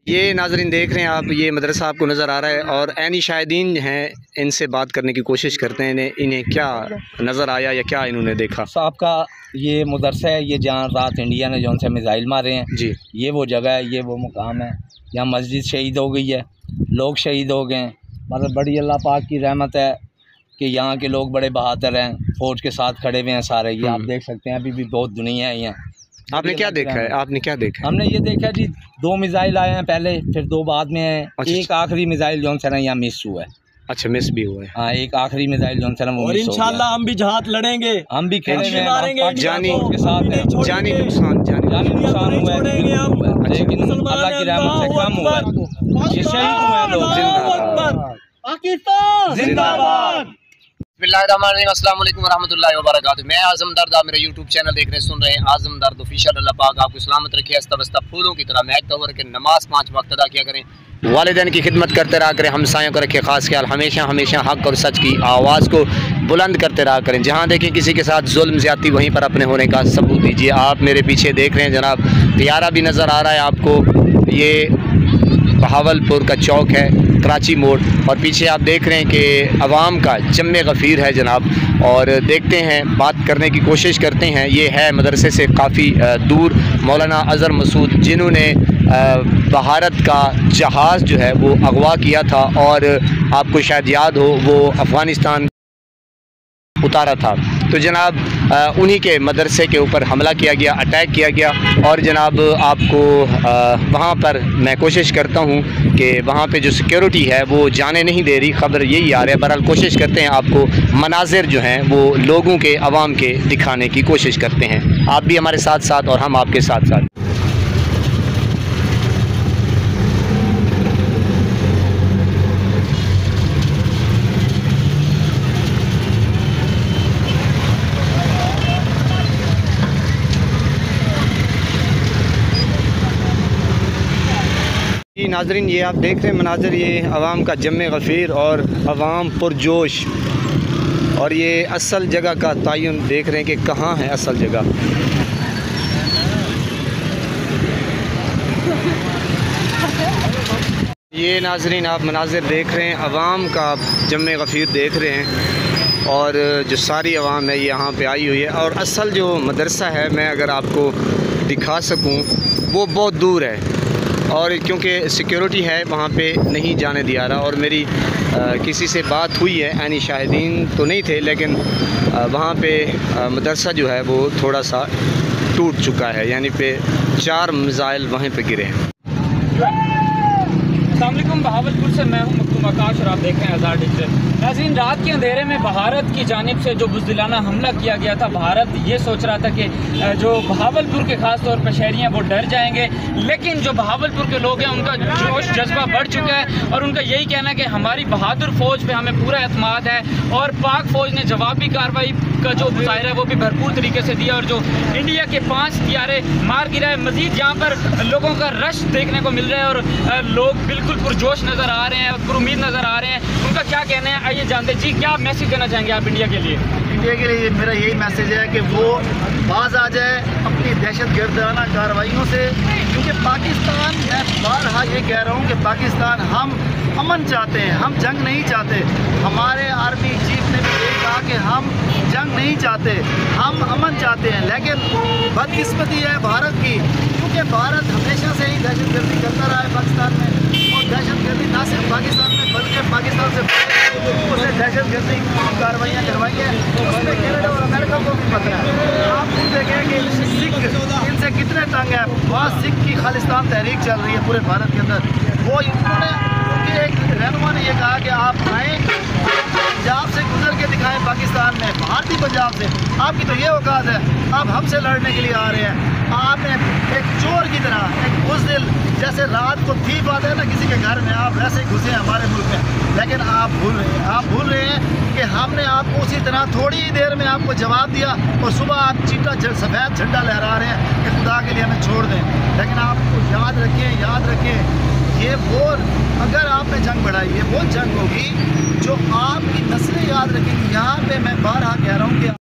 ये नाजरीन देख रहे हैं आप, ये मदरसा आपको नज़र आ रहा है और ऐनी शाहिदीन हैं, इनसे बात करने की कोशिश करते हैं इन्हें क्या नज़र आया या क्या इन्होंने देखा। साहब का ये मदरसा है, ये जहाँ रात इंडिया ने जौन से मिज़ाइल मारे हैं जी, ये वो जगह है, ये वो मुकाम है। यहाँ मस्जिद शहीद हो गई है, लोग शहीद हो गए हैं। मतलब बड़ी अल्लाह पाक की रहमत है कि यहाँ के लोग बड़े बहादुर हैं, फ़ौज के साथ खड़े हुए हैं सारे। ये आप देख सकते हैं, अभी भी बहुत दुनिया है यहाँ। आपने क्या देखा है? आपने क्या देखा? हमने ये देखा जी, 2 मिज़ाइल आए हैं पहले, फिर 2 बाद में हैं। अच्छा, एक आखिरी मिज़ाइल जौन सा यहाँ मिस हुआ है। अच्छा, मिस भी हुआ है। हाँ, एक आखिरी मिसाइल जौन सा वो और इंशाल्लाह हम भी जहाद लड़ेंगे, हम भी खेलेंगे, जानी के साथ है। जानी नुकसान हुआ है, लेकिन अल्लाह की रहमत से कम हुआ है। ये शहीद हुए हैं लोग। पाकिस्तान जिंदाबाद। अस्सलाम वालेकुम रहमतुल्लाहि व बरकातुहू। मैं आज़म दर्द, आप मेरा यूट्यूब चैनल देख रहे हैं, सुन रहे हैं आज़म दर्द ऑफिशियल। अल्लाह पाक आपको सलामत रखे, हस्ता बस्ता फूलों की तरह महकता हुआ रखे। नमाज 5 वक्त अदा किया करें, वालिदैन की खिदमत करते रहा करें, हमसायों को रखे खास ख्याल, हमेशा हमेशा हक और सच की आवाज़ को बुलंद करते रहा करें। जहाँ देखें किसी के साथ जुल्म ज़्यादती, वहीं पर अपने होने का सबूत दीजिए। आप मेरे पीछे देख रहे हैं जनाब, तियारा भी नज़र आ रहा है आपको। ये बहावलपुर का चौक है, कराची मोड़, और पीछे आप देख रहे हैं कि अवाम का जम्मे गफ़ीर है जनाब। और देखते हैं, बात करने की कोशिश करते हैं। ये है मदरसे से काफ़ी दूर मौलाना अज़हर मसूद, जिन्होंने भारत का जहाज़ जो है वो अगवा किया था और आपको शायद याद हो वो अफ़गानिस्तान उतारा था। तो जनाब उन्हीं के मदरसे के ऊपर हमला किया गया, अटैक किया गया। और जनाब आपको वहाँ पर मैं कोशिश करता हूँ कि वहाँ पे जो सिक्योरिटी है वो जाने नहीं दे रही, ख़बर यही आ रहा है। बहरहाल कोशिश करते हैं आपको मनाजिर जो हैं वो लोगों के, अवाम के दिखाने की कोशिश करते हैं। आप भी हमारे साथ साथ और हम आपके साथ साथ। नाजरीन, ये आप देख रहे हैं मनाज़र, ये अवाम का जम्मे गफ़ीर और अवाम पुरजोश। और ये असल जगह का तयन देख रहे हैं कि कहाँ है असल जगह। ये नाजरीन आप मनाज़र देख रहे हैं, अवाम का जम्मे गफ़ीर देख रहे हैं। और जो सारी अवाम है यहाँ पे आई हुई है। और असल जो मदरसा है, मैं अगर आपको दिखा सकूँ, वो बहुत दूर है और क्योंकि सिक्योरिटी है वहाँ पे नहीं जाने दिया रहा। और मेरी किसी से बात हुई है, ऐनी शाहिदीन तो नहीं थे, लेकिन वहाँ पे मदरसा जो है वो थोड़ा सा टूट चुका है, यानी पे 4 मिसाइल वहाँ पे गिरे हैं। अस्सलामुअलैकुम, बहावलपुर से मैं हूं मखदूम आकाश और आप देख रहे हैं आज़ाद डिजिटल। नाज़रीन, रात के अंधेरे में भारत की जानिब से जो बुज़दिलाना हमला किया गया था, भारत ये सोच रहा था कि जो बहावलपुर के ख़ास तौर पर शहरी हैं वो डर जाएंगे, लेकिन जो बहावलपुर के लोग हैं उनका जोश जज्बा बढ़ चुका है और उनका यही कहना है कि हमारी बहादुर फ़ौज पर हमें पूरा एतमाद है। और पाक फ़ौज ने जवाबी कार्रवाई का जो मुजाहिरा है वो भी भरपूर तरीके से दिया और जो इंडिया के 5 तियारे मार गिराए। मज़ीद यहाँ पर लोगों का रश देखने को मिल रहा है और लोग बिल्कुल पुरजोश नज़र आ रहे हैं, पुरुमीद नज़र आ रहे हैं। उनका क्या कहना है, आइए जानते। जी, क्या मैसेज देना चाहेंगे आप इंडिया के लिए? इंडिया के लिए मेरा यही मैसेज है कि वो बाज आ जाए अपनी दहशतगर्दाना कार्रवाइयों से, क्योंकि पाकिस्तान, मैं बारहा ये कह रहा हूँ कि पाकिस्तान, हम अमन चाहते हैं, हम जंग नहीं चाहते। हमारे आर्मी चीफ ने भी यही कहा कि हम जंग नहीं चाहते, हम अमन चाहते हैं। लेकिन बदकिस्मती है भारत की, क्योंकि भारत हमेशा से ही दहशतगर्दी करता रहा है पाकिस्तान में। और दहशतगर्दी ना सिर्फ पाकिस्तान में बल्कि पाकिस्तान से उसने दहशतगर्दी कार्रवाइयाँ करवाई है, उसमें कनाडा और अमेरिका को भी पता है। आप खुद देखें कि सिख इनसे कितने तंग है। वहाँ सिख की खालिस्तान तहरीक चल रही है पूरे भारत के अंदर। वो उन्होंने, उनके एक रहनुमा ने यह कहा कि आप आएँ, पंजाब से गुजर के दिखाएं पाकिस्तान में, भारतीय पंजाब से। आपकी तो ये औकात है, आप हमसे लड़ने के लिए आ रहे हैं। आपने एक चोर की तरह, एक बुज़दिल, जैसे रात को थीप आता है ना किसी के घर में, आप वैसे ही घुसे हमारे मुल्क में। लेकिन आप भूल रहे हैं कि हमने आपको उसी तरह थोड़ी ही देर में आपको जवाब दिया और सुबह आप चीटा सफ़ेद झंडा लहरा रहे हैं कि खुदा के लिए हमें छोड़ दें। लेकिन आपको याद रखें, ये वो, अगर आपने जंग बढ़ाई, ये वो जंग होगी जो आपकी नस्लें याद रखेंगी। यहाँ पे मैं बारहा कह रहा हूँ कि